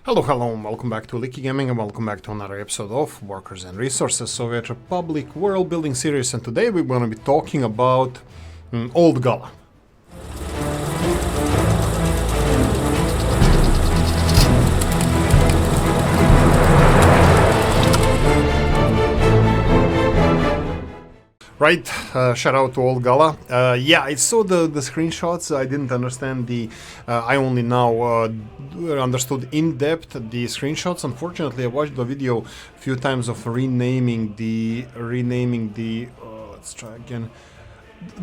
Hello, and welcome back to Oolykee Gaming, and welcome back to another episode of Workers and Resources Soviet Republic World Building series, and today we're going to be talking about Old Gala. Right, shout out to Old Gala. Yeah, I saw the screenshots. I didn't understand I only now understood in depth the screenshots. Unfortunately, I watched the video a few times of renaming the. Let's try again.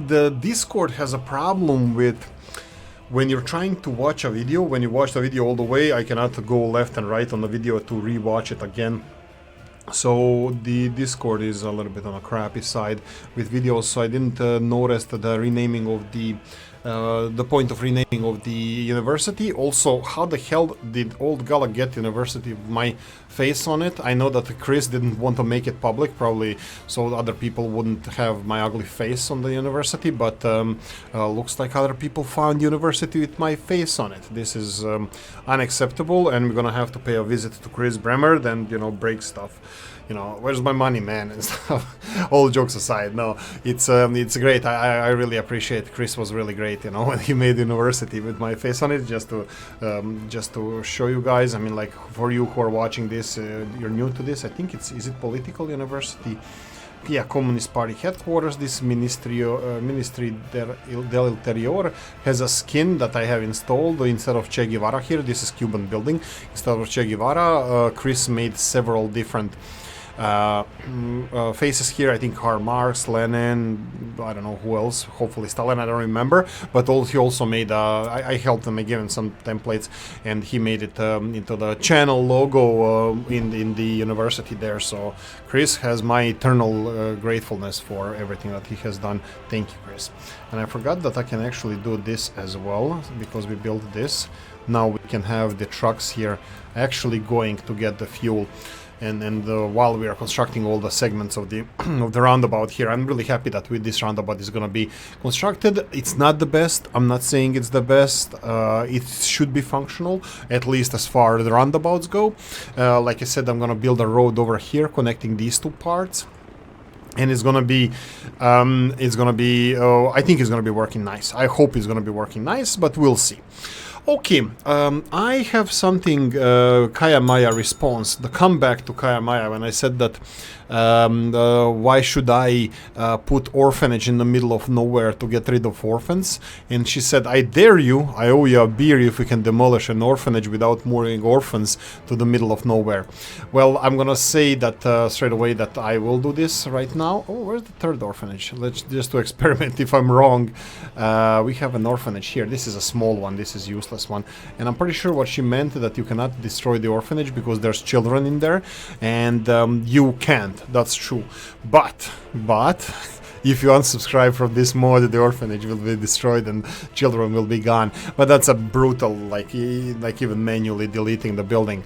The Discord has a problem with when you're trying to watch a video. When you watch the video all the way, I cannot go left and right on the video to rewatch it again. So the Discord is a little bit on a crappy side with videos, so I didn't notice the renaming of the point of renaming of the university. Also, how the hell did Old Gala get university with my face on it? I know that Chris didn't want to make it public, probably so other people wouldn't have my ugly face on the university, but looks like other people found university with my face on it. This is unacceptable, and we're gonna have to pay a visit to Chris Bremer, then, you know, break stuff. You know, where's my money, man, and stuff. All jokes aside, no, it's great. I really appreciate. Chris was really great, you know, when he made university with my face on it, just to show you guys. I mean, like, for you who are watching this, you're new to this. I think is it political university? Yeah, Communist Party headquarters. This Ministry del Interior has a skin that I have installed instead of Che Guevara here. This is Cuban building. Instead of Che Guevara, Chris made several different faces here. I think Karl Marx, Lenin, I don't know who else, hopefully Stalin, I don't remember, but he also made I helped him, I gave him some templates, and he made it into the channel logo in the university there. So Chris has my eternal gratefulness for everything that he has done. Thank you, Chris. And I forgot that I can actually do this as well, because we built this. Now we can have the trucks here actually going to get the fuel. And while we are constructing all the segments of the of the roundabout here, I'm really happy that this roundabout is going to be constructed. It's not the best. I'm not saying it's the best. It should be functional, at least as far as the roundabouts go. Like I said, I'm going to build a road over here connecting these two parts. And it's gonna be, I think it's gonna be working nice. I hope it's gonna be working nice, but we'll see. Okay, I have something, Kaya Maya response, the comeback to Kaya Maya, when I said that why should I put orphanage in the middle of nowhere to get rid of orphans? And she said, I dare you, I owe you a beer if we can demolish an orphanage without moving orphans to the middle of nowhere. Well, I'm gonna say that straight away that I will do this right now. Oh, where's the third orphanage? Let's just to experiment if I'm wrong. We have an orphanage here. This is a small one, this is useless one. And I'm pretty sure what she meant that you cannot destroy the orphanage because there's children in there, and you can't. That's true, but if you unsubscribe from this mod, the orphanage will be destroyed and children will be gone. But that's a brutal, like even manually deleting the building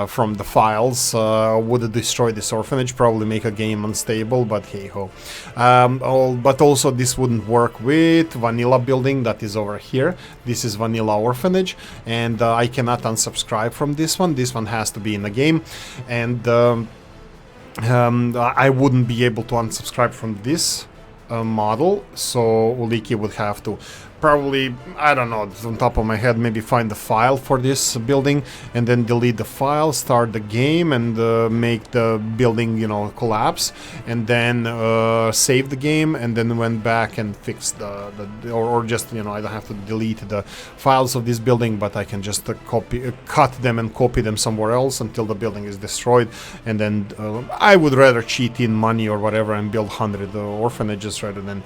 from the files would destroy this orphanage, probably make a game unstable, but hey ho. But also this wouldn't work with vanilla building that is over here. This is vanilla orphanage, and I cannot unsubscribe from this one. This one has to be in the game, and I wouldn't be able to unsubscribe from this model, so Oolykee would have to probably, I don't know, on top of my head, maybe find the file for this building and then delete the file, start the game, and make the building, you know, collapse, and then save the game, and then went back and fix or just, you know, I don't have to delete the files of this building, but I can just cut them and copy them somewhere else until the building is destroyed, and then I would rather cheat in money or whatever and build 100 orphanages rather than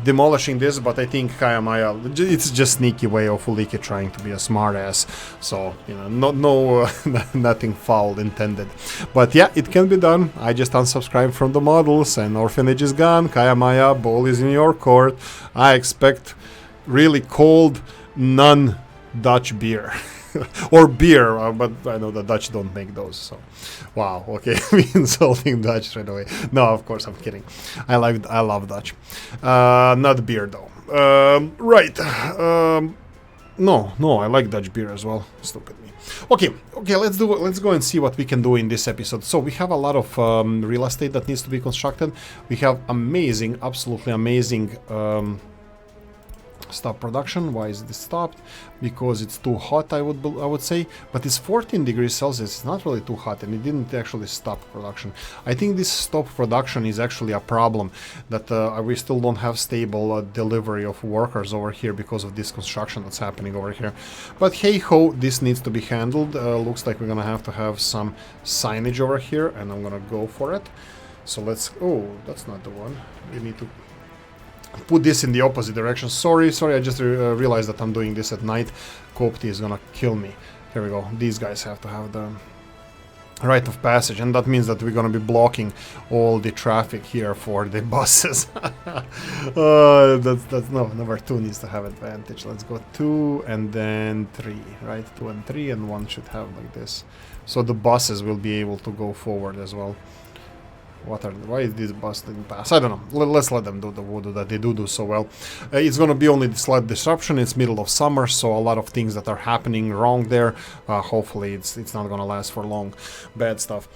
demolishing this. But I think Kaya Maya, it's just sneaky way of Oolykee trying to be a smart ass, so, you know, nothing foul intended. But yeah, it can be done. I just unsubscribed from the models, and orphanage is gone. Kaya Maya, ball is in your court. I expect really cold, non-Dutch beer. Or beer, but I know the Dutch don't make those, so wow, okay. Me insulting Dutch straight away. No, of course, I'm kidding. I love Dutch. Not beer though. Right. No, I like Dutch beer as well. Stupid me. Okay, let's go and see what we can do in this episode. So we have a lot of real estate that needs to be constructed. We have amazing, absolutely amazing stop production. Why is this stopped? Because it's too hot, I would say, but it's 14 degrees Celsius. It's not really too hot, and it didn't actually stop production. I think this stop production is actually a problem, that we still don't have stable delivery of workers over here because of this construction that's happening over here. But hey ho, this needs to be handled. Looks like we're gonna have to have some signage over here, and I'm gonna go for it. So let's, oh, that's not the one. We need to put this in the opposite direction. Sorry, I just realized that I'm doing this at night. Copti is gonna kill me. Here we go. These guys have to have the right of passage, and that means that we're gonna be blocking all the traffic here for the buses. That's no, number 2 needs to have advantage. Let's go 2 and then 3, right? 2 and 3, and 1 should have like this. So the buses will be able to go forward as well. Why is this bus didn't pass? I don't know. Let's let them do the voodoo that they do so well. It's gonna be only slight disruption. It's middle of summer, so a lot of things that are happening wrong there. Hopefully it's not gonna last for long. Bad stuff.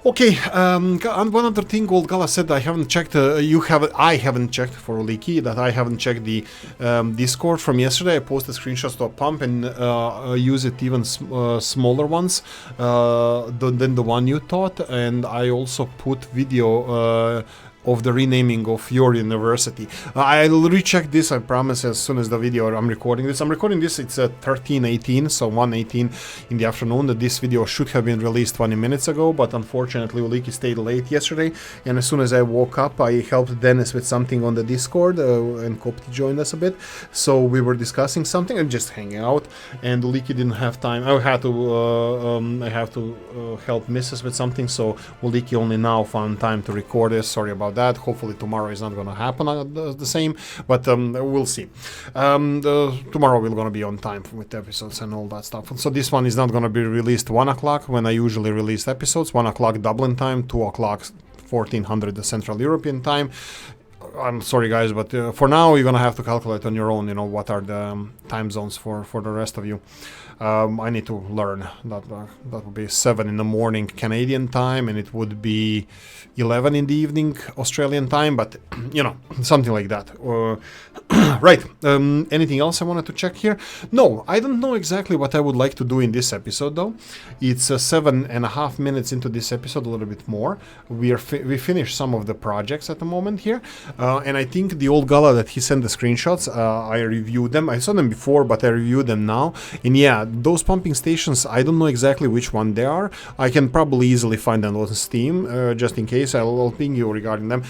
Okay, and one other thing, Old Gala said I haven't checked, I haven't checked for Oolykee, that I haven't checked the Discord from yesterday. I posted screenshots to a pump and use it even smaller ones than the one you thought, and I also put video of the renaming of your university. I'll recheck this, I promise, as soon as the video I'm recording this. I'm recording this, it's at 13:18, so 1:18 in the afternoon. This video should have been released 20 minutes ago, but unfortunately Oolykee stayed late yesterday, and as soon as I woke up, I helped Dennis with something on the Discord, and Copti joined us a bit, so we were discussing something and just hanging out, and Oolykee didn't have time. I have to help Mrs. with something, so Oolykee only now found time to record this. Sorry about that. Hopefully tomorrow is not going to happen the same, but we'll see. Tomorrow we're going to be on time with the episodes and all that stuff. So this one is not going to be released 1 o'clock when I usually release episodes. 1 o'clock Dublin time, 2 o'clock 1400 the Central European time. I'm sorry guys, but for now you're gonna have to calculate on your own, you know, what are the time zones for the rest of you. I need to learn. That would be 7 in the morning Canadian time, and it would be 11 in the evening Australian time, but you know, something like that. Right. Anything else I wanted to check here? No, I don't know exactly what I would like to do in this episode though. It's 7.5 minutes into this episode, a little bit more. We finished some of the projects at the moment here, and I think the Old Gala that he sent the screenshots, I reviewed them. I saw them before, but I reviewed them now, and yeah, those pumping stations, I don't know exactly which one they are. I can probably easily find them on Steam, just in case. I'll ping you regarding them.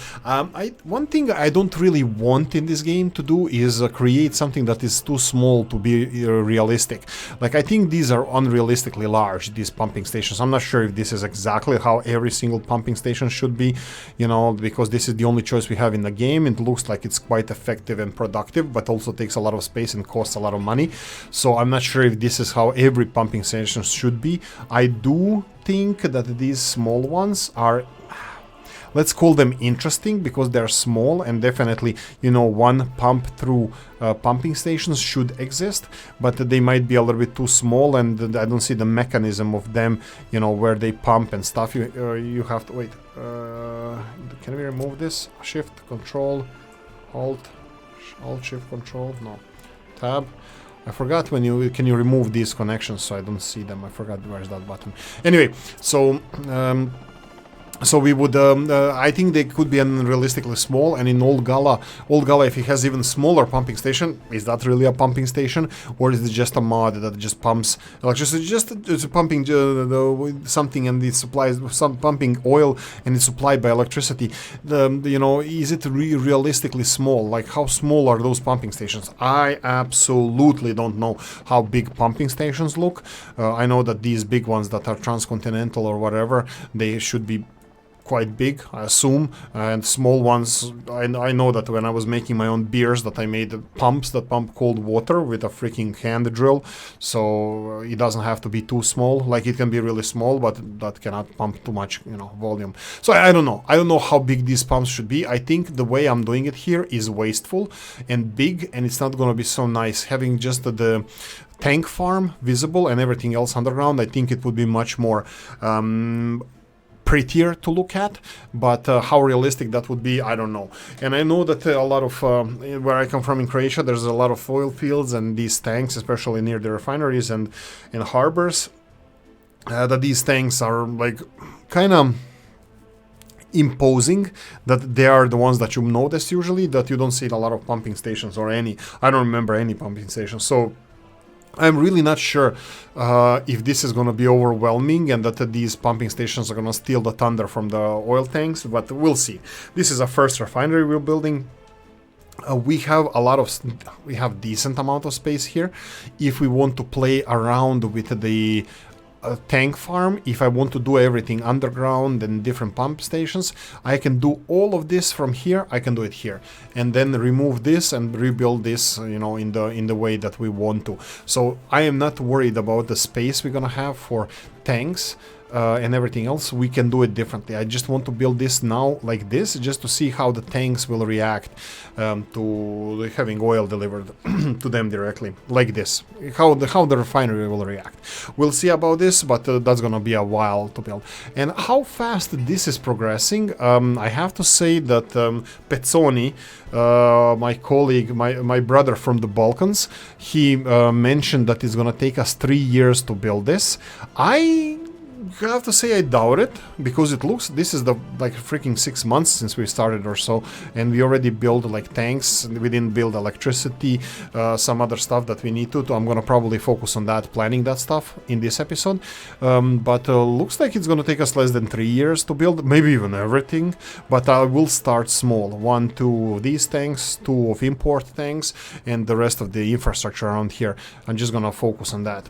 One thing I don't really want in this game to do is create something that is too small to be realistic. Like, I think these are unrealistically large, these pumping stations. I'm not sure if this is exactly how every single pumping station should be, you know, because this is the only choice we have in the game. It looks like it's quite effective and productive, but also takes a lot of space and costs a lot of money. So I'm not sure if this is how every pumping station should be. I do think that these small ones are, let's call them interesting, because they're small, and definitely, you know, one pump through pumping stations should exist, but they might be a little bit too small, and I don't see the mechanism of them, you know, where they pump and stuff. You have to wait. Can we remove this? Shift, Control, Alt, Shift, Control. No, Tab. I forgot can you remove these connections, so I don't see them. I forgot where's that button. Anyway, so we would, I think they could be unrealistically small, and in Old Gala, if he has even smaller pumping station, is that really a pumping station, or is it just a mod that just pumps electricity? It's pumping something, and it supplies some pumping oil, and it's supplied by electricity. You know, is it realistically small? Like, how small are those pumping stations? I absolutely don't know how big pumping stations look. I know that these big ones that are transcontinental or whatever, they should be quite big, I assume, and small ones. I know that when I was making my own beers, that I made pumps that pump cold water with a freaking hand drill, so it doesn't have to be too small. Like, it can be really small, but that cannot pump too much, volume. So I don't know. I don't know how big these pumps should be. I think the way I'm doing it here is wasteful and big, and it's not going to be so nice. Having just the tank farm visible and everything else underground, I think it would be much more prettier to look at, but how realistic that would be, I don't know. And I know that a lot of where I come from in Croatia, there's a lot of oil fields and these tanks, especially near the refineries and harbors, that these tanks are like kind of imposing, that they are the ones that you notice usually, that you don't see a lot of pumping stations or any. I don't remember any pumping stations. So I'm really not sure if this is going to be overwhelming and that these pumping stations are going to steal the thunder from the oil tanks, but we'll see. This is a first refinery we're building. We have decent amount of space here. If we want to play around with the tank farm, if I want to do everything underground and different pump stations, I can do all of this from here. I can do it here and then remove this and rebuild this, in the way that we want to. So I am not worried about the space we're gonna have for tanks and everything else. We can do it differently. I just want to build this now like this, just to see how the tanks will react to having oil delivered to them directly, like this. How the refinery will react. We'll see about this, but that's gonna be a while to build. And how fast this is progressing, I have to say that Pezzoni, my colleague, my brother from the Balkans, he mentioned that it's gonna take us 3 years to build this. I have to say I doubt it, because this is the freaking 6 months since we started or so, and we already built like tanks. We didn't build electricity, some other stuff that we need to. I'm gonna probably focus on that, planning that stuff in this episode. But looks like it's gonna take us less than 3 years to build, maybe even everything. But I will start small, 1, 2 of these tanks, 2 of import tanks, and the rest of the infrastructure around here. I'm just gonna focus on that.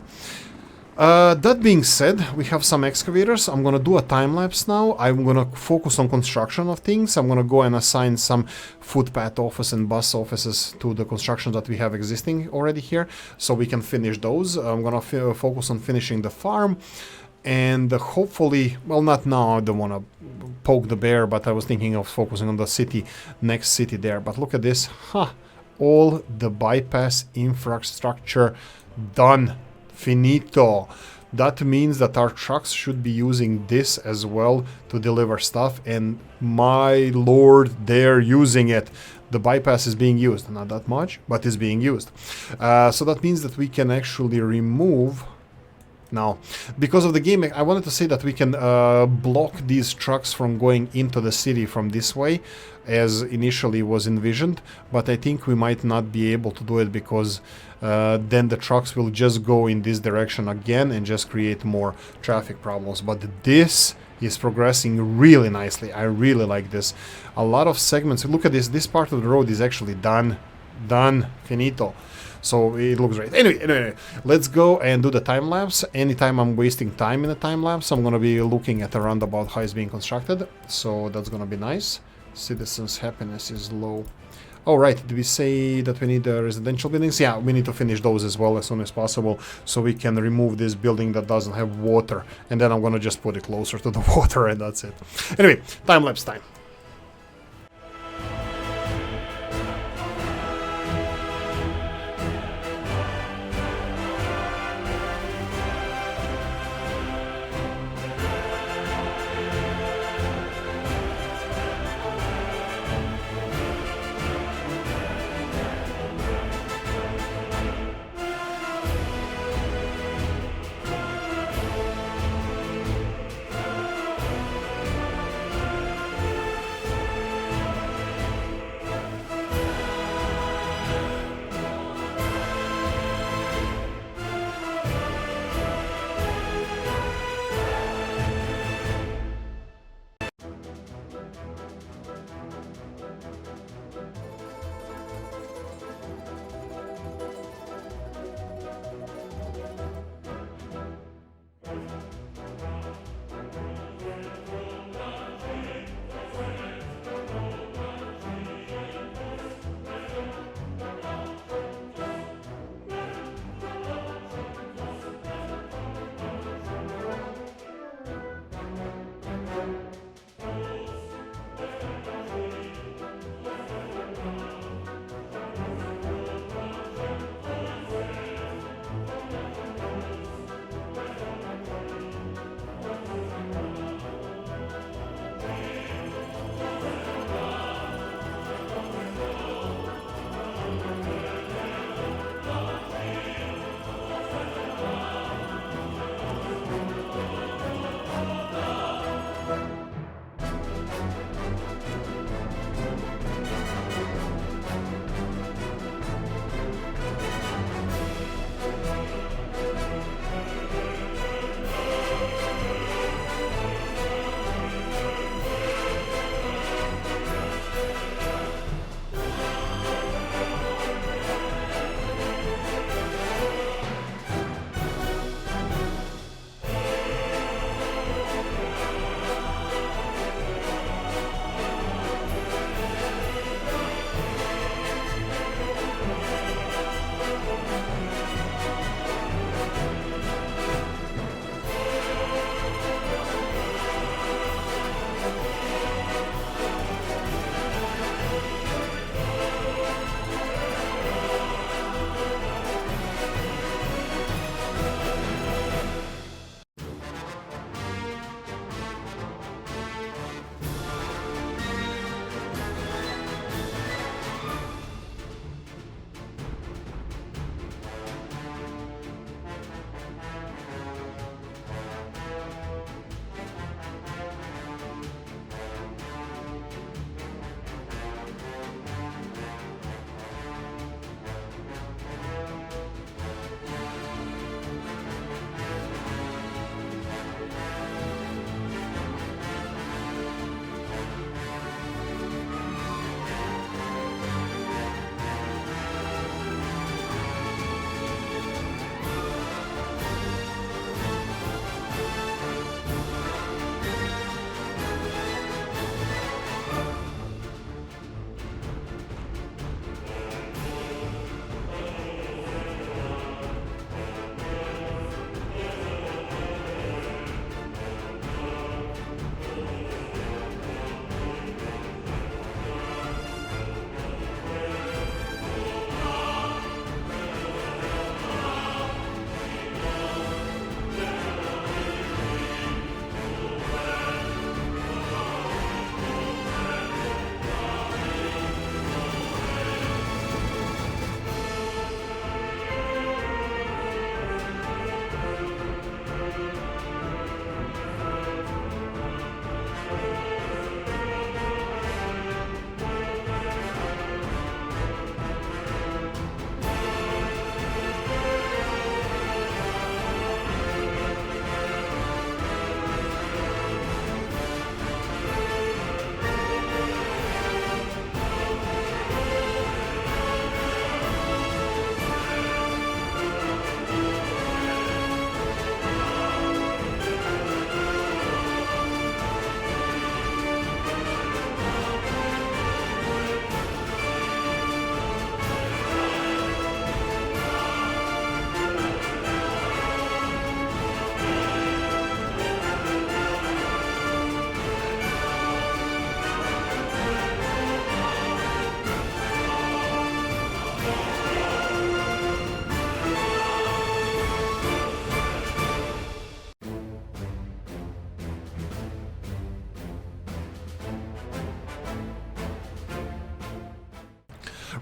That being said, we have some excavators. I'm gonna do a time lapse now. I'm gonna focus on construction of things. I'm gonna go and assign some footpath office and bus offices to the construction that we have existing already here, so we can finish those. I'm gonna focus on finishing the farm, and hopefully, well, not now, I don't want to poke the bear, but I was thinking of focusing on the city, next city there. But look at this, all the bypass infrastructure done. Finito. That means that our trucks should be using this as well to deliver stuff, and my lord, they're using it. The bypass is being used, not that much, but is being used. So that means that we can actually remove. Now, because of the game, I wanted to say that we can block these trucks from going into the city from this way, as initially was envisioned, but I think we might not be able to do it, because then the trucks will just go in this direction again and just create more traffic problems. But this is progressing really nicely. I really like this. A lot of segments. Look at this. This part of the road is actually done. Finito. So it looks great. Anyway, let's go and do the time lapse. Anytime I'm wasting time in the time lapse, I'm gonna be looking at a roundabout, how it's being constructed. So that's gonna be nice. Citizens' happiness is low. Oh, right. Did we say that we need residential buildings? Yeah, we need to finish those as well as soon as possible, so we can remove this building that doesn't have water. And then I'm gonna just put it closer to the water, and that's it. Anyway, time lapse time.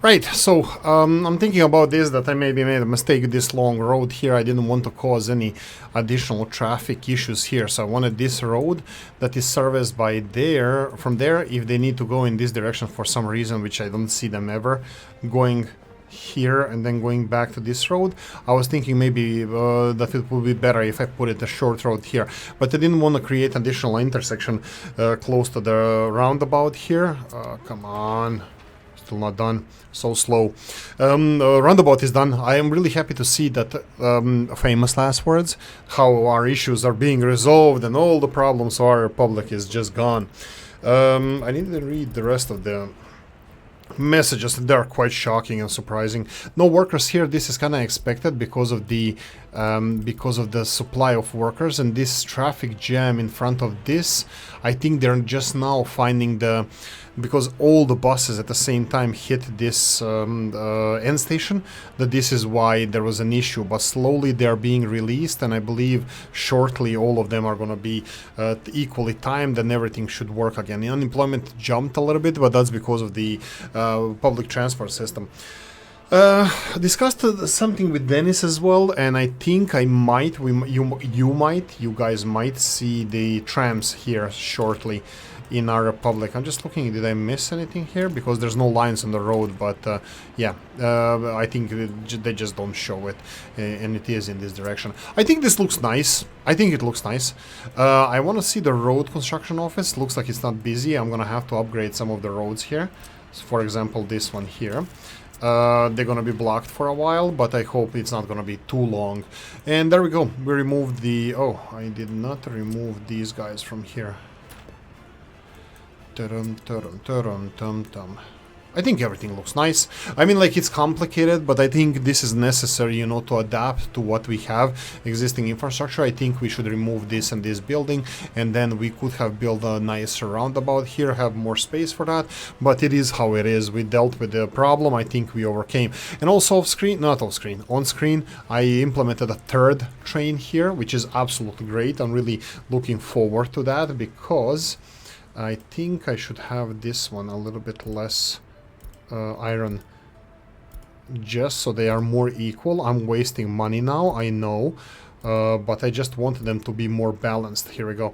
Right, so I'm thinking about this, that I maybe made a mistake with this long road here. I didn't want to cause any additional traffic issues here, so I wanted this road that is serviced by there, from there, if they need to go in this direction for some reason, which I don't see them ever going here and then going back to this road. I was thinking maybe that it would be better if I put it a short road here, but I didn't want to create additional intersection close to the roundabout here. Come on. Still not done. So slow. Roundabout is done. I am really happy to see that famous last words, how our issues are being resolved and all the problems of our republic is just gone. I need to read the rest of the messages. They are quite shocking and surprising. No workers here. This is kind of expected because of the supply of workers and this traffic jam in front of this. I think they're just now finding the, because all the buses at the same time hit this end station, that this is why there was an issue, but slowly they're being released, and I believe shortly all of them are going to be equally timed and everything should work again. The unemployment jumped a little bit, but that's because of the public transport system. Discussed something with Dennis as well, and I think I might, you guys might see the trams here shortly in our republic. I'm just looking, did I miss anything here? Because there's no lines on the road, but yeah, I think they just don't show it, and it is in this direction. I think this looks nice. I think it looks nice. I want to see the road construction office. Looks like it's not busy. I'm gonna have to upgrade some of the roads here. So for example, this one here. They're gonna be blocked for a while, but I hope it's not gonna be too long. And there we go. We removed the... Oh, I did not remove these guys from here. I think everything looks nice. I mean, like, it's complicated, but I think this is necessary, you know, to adapt to what we have, existing infrastructure. I think we should remove this and this building, and then we could have built a nice roundabout here, have more space for that, but it is how it is. We dealt with the problem. I think we overcame. And also off screen, not off screen, on screen, I implemented a third train here, which is absolutely great. I'm really looking forward to that, because I think I should have this one a little bit less iron, just so they are more equal. I'm wasting money now, I know, but I just wanted them to be more balanced. Here we go.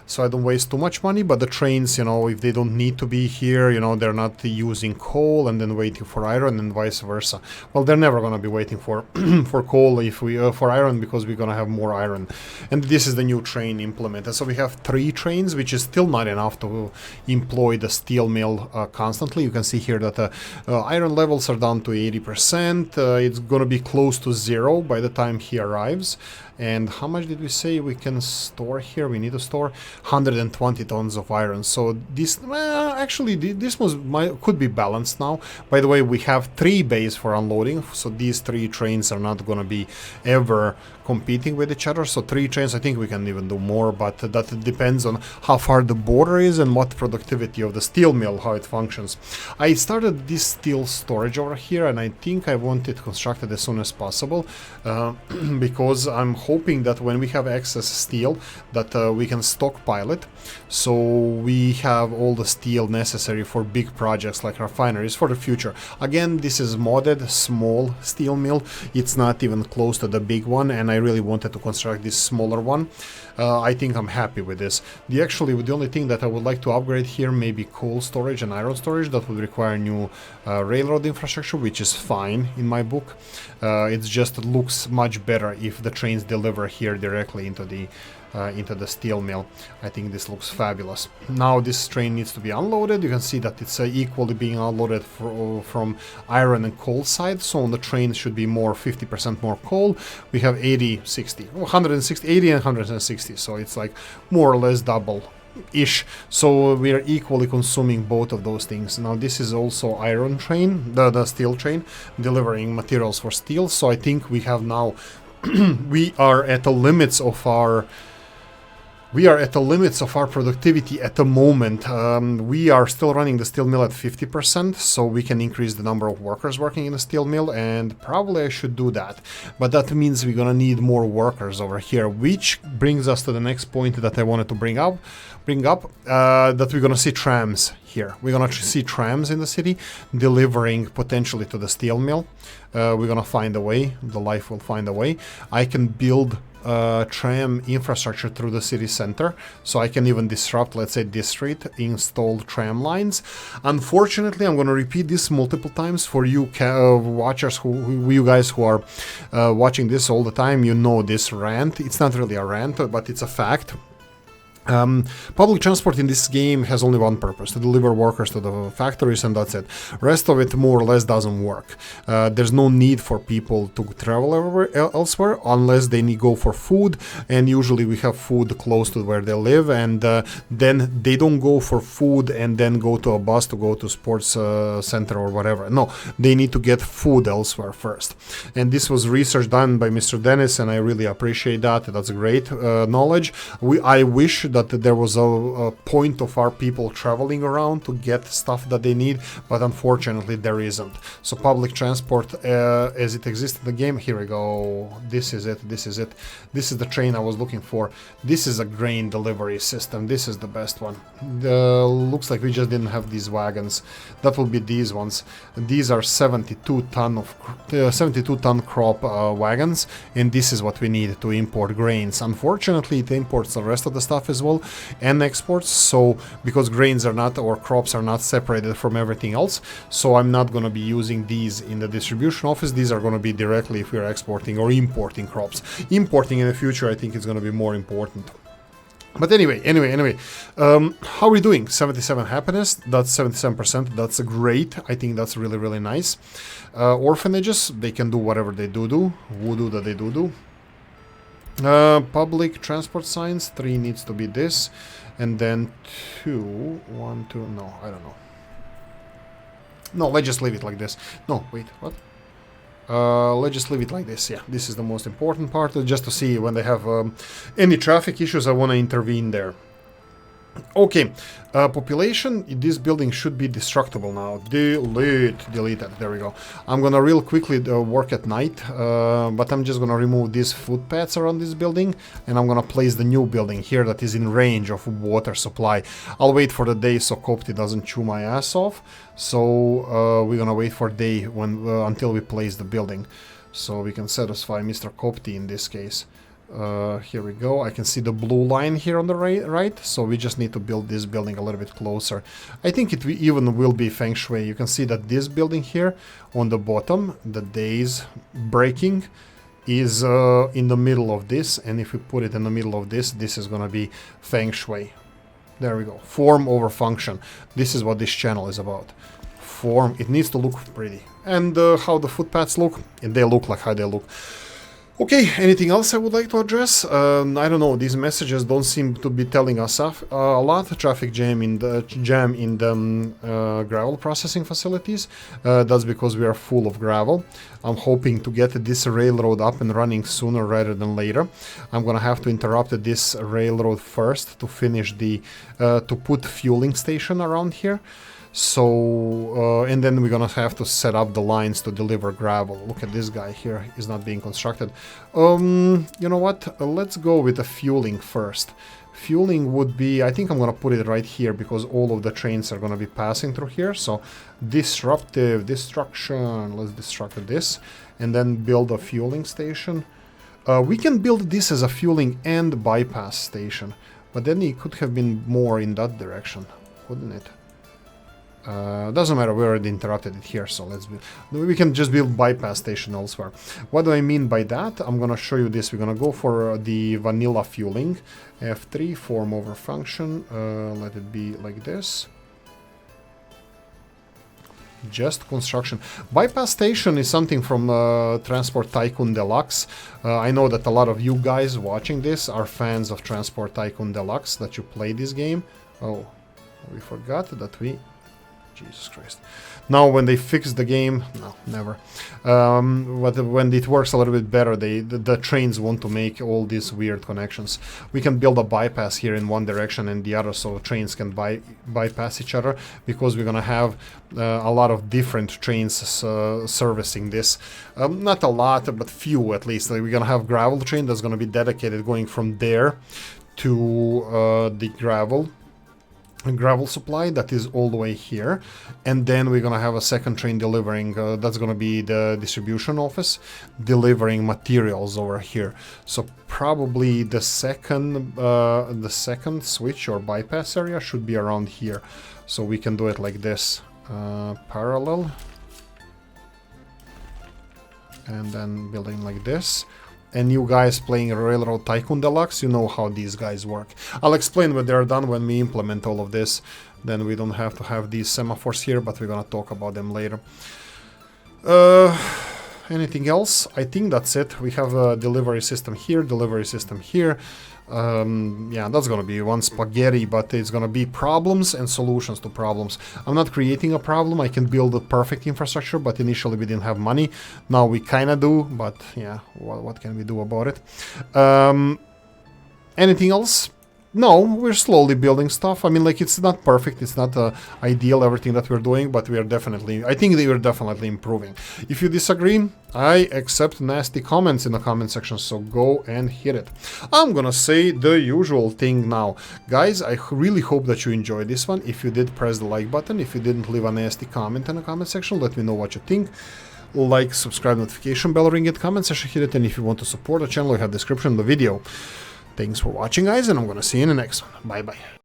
So I don't waste too much money, but the trains, you know, if they don't need to be here, you know, they're not using coal and then waiting for iron and vice versa. Well, they're never going to be waiting for for coal if we for iron, because we're going to have more iron. And this is the new train implemented. So we have 3 trains, which is still not enough to employ the steel mill constantly. You can see here that iron levels are down to 80%. It's going to be close to 0 by the time he arrives. And how much did we say we can store here? We need to store 120 tons of iron. So this, actually, this could be balanced now. By the way, we have 3 bays for unloading, so these 3 trains are not going to be ever competing with each other. So 3 trains, I think we can even do more, but that depends on how far the border is and what productivity of the steel mill, how it functions. I started this steel storage over here, and I think I want it constructed as soon as possible, because I'm hoping that when we have excess steel, that we can stockpile it, so we have all the steel necessary for big projects like refineries for the future. Again, this is modded small steel mill. It's not even close to the big one, and I really wanted to construct this smaller one. I think I'm happy with this. The only thing that I would like to upgrade here, maybe coal storage and iron storage. That would require new railroad infrastructure, which is fine in my book. It just looks much better if the trains deliver here directly into the steel mill. I think this looks fabulous. Now this train needs to be unloaded. You can see that it's equally being unloaded from iron and coal side. So on the train should be more 50% more coal. We have 80, 60, 160, 80 and 160. So it's like more or less double-ish. So we are equally consuming both of those things. Now this is also iron train, the steel train, delivering materials for steel. So I think we have now, we are at the limits of our We are at the limits of our productivity at the moment. We are still running the steel mill at 50%, so we can increase the number of workers working in the steel mill, and probably I should do that. But that means we're gonna need more workers over here, which brings us to the next point that I wanted to bring up, that we're gonna see trams here. We're gonna see trams in the city delivering potentially to the steel mill. We're gonna find a way. The life will find a way. I can build tram infrastructure through the city center, so I can even disrupt, let's say, this street, install tram lines. Unfortunately, I'm going to repeat this multiple times for you watchers, you guys who are watching this all the time. You know this rant. It's not really a rant, but it's a fact. Public transport in this game has only one purpose: to deliver workers to the factories, and that's it. Rest of it more or less doesn't work. There's no need for people to travel elsewhere unless they need go for food, and usually we have food close to where they live, and then they don't go for food and then go to a bus to go to sports center or whatever. No, they need to get food elsewhere first. And this was research done by Mr. Dennis, and I really appreciate that. That's great knowledge. I wish that there was a point of our people traveling around to get stuff that they need, but unfortunately there isn't. So public transport as it exists in the game, here we go, this is it, this is the train I was looking for. This is a grain delivery system. This is the best one. Looks like we just didn't have these wagons. That will be these ones. These are 72 ton crop wagons, and this is what we need to import grains. Unfortunately, it imports the rest of the stuff as well and exports, so because grains are not, or crops are not separated from everything else, so I'm not going to be using these in the distribution office. These are going to be directly if we're exporting or importing crops. Importing in the future, I think, is going to be more important. But anyway, how are we doing? 77 happiness, that's 77%, that's great. I think that's really, really nice. Orphanages, they can do whatever they do. Voodoo that they do. Public transport signs, 3 needs to be this, and then 2, no, I don't know. No, let's just leave it like this. No, wait, what? Let's just leave it like this. Yeah, this is the most important part, just to see when they have any traffic issues, I want to intervene there. Okay, population, this building should be destructible now. Delete it, there we go. I'm gonna real quickly work at night, but I'm just gonna remove these footpaths around this building, and I'm gonna place the new building here that is in range of water supply. I'll wait for the day so Copti doesn't chew my ass off, so we're gonna wait for day when until we place the building, so we can satisfy Mr. Copti in this case. Here we go. I can see the blue line here on the right, so we just need to build this building a little bit closer. I think it even will be feng shui. You can see that this building here on the bottom, the days breaking, is in the middle of this, and if we put it in the middle of this, this is gonna be feng shui. There we go. Form over function. This is what this channel is about. Form. It needs to look pretty. And how the footpaths look, and they look like how they look. Okay, anything else I would like to address? I don't know, these messages don't seem to be telling us a lot. Traffic jam in the gravel processing facilities. That's because we are full of gravel. I'm hoping to get this railroad up and running sooner rather than later. I'm gonna have to interrupt this railroad first to finish the to put fueling station around here. So, and then we're gonna have to set up the lines to deliver gravel. Look at this guy here, he's not being constructed. You know what, let's go with the fueling first. Fueling would be, I think I'm gonna put it right here because all of the trains are gonna be passing through here. So, destruction, let's destruct this and then build a fueling station. We can build this as a fueling and bypass station, but then it could have been more in that direction, wouldn't it? Doesn't matter, we already interrupted it here, so we can just build bypass station elsewhere. What do I mean by that? I'm gonna show you this. We're gonna go for the vanilla fueling. F3, form over function, let it be like this. Just construction. Bypass station is something from Transport Tycoon Deluxe. I know that a lot of you guys watching this are fans of Transport Tycoon Deluxe, that you play this game. Oh, we forgot that we Jesus Christ. Now, when they fix the game, no, never. But when it works a little bit better, the trains want to make all these weird connections. We can build a bypass here in one direction and the other, so trains can bypass each other, because we're gonna have a lot of different trains servicing this. Not a lot, but few at least. Like, we're gonna have gravel train that's gonna be dedicated going from there to the gravel supply that is all the way here, and then we're gonna have a second train delivering, that's gonna be the distribution office, delivering materials over here. So probably the second switch or bypass area should be around here, so we can do it like this, parallel, and then building like this. And you guys playing Railroad Tycoon Deluxe, you know how these guys work. I'll explain when they're done, when we implement all of this. Then we don't have to have these semaphores here, but we're gonna talk about them later. Anything else? I think that's it. We have a delivery system here, delivery system here. Yeah, that's gonna be one spaghetti, but it's gonna be problems and solutions to problems. I'm not creating a problem. I can build a perfect infrastructure, but initially we didn't have money. Now we kinda do, but yeah, what can we do about it? Anything else? No, we're slowly building stuff. I mean, like, it's not perfect, it's not ideal, everything that we're doing, but we are definitely, I think they are definitely improving. If you disagree, I accept nasty comments in the comment section, so go and hit it. I'm gonna say the usual thing now. Guys, I really hope that you enjoyed this one. If you did, press the like button. If you didn't, leave a nasty comment in the comment section. Let me know what you think. Like, subscribe, notification bell, ring it, comment section, hit it, and if you want to support the channel, you have the description in the video. Thanks for watching, guys, and I'm gonna see you in the next one. Bye-bye.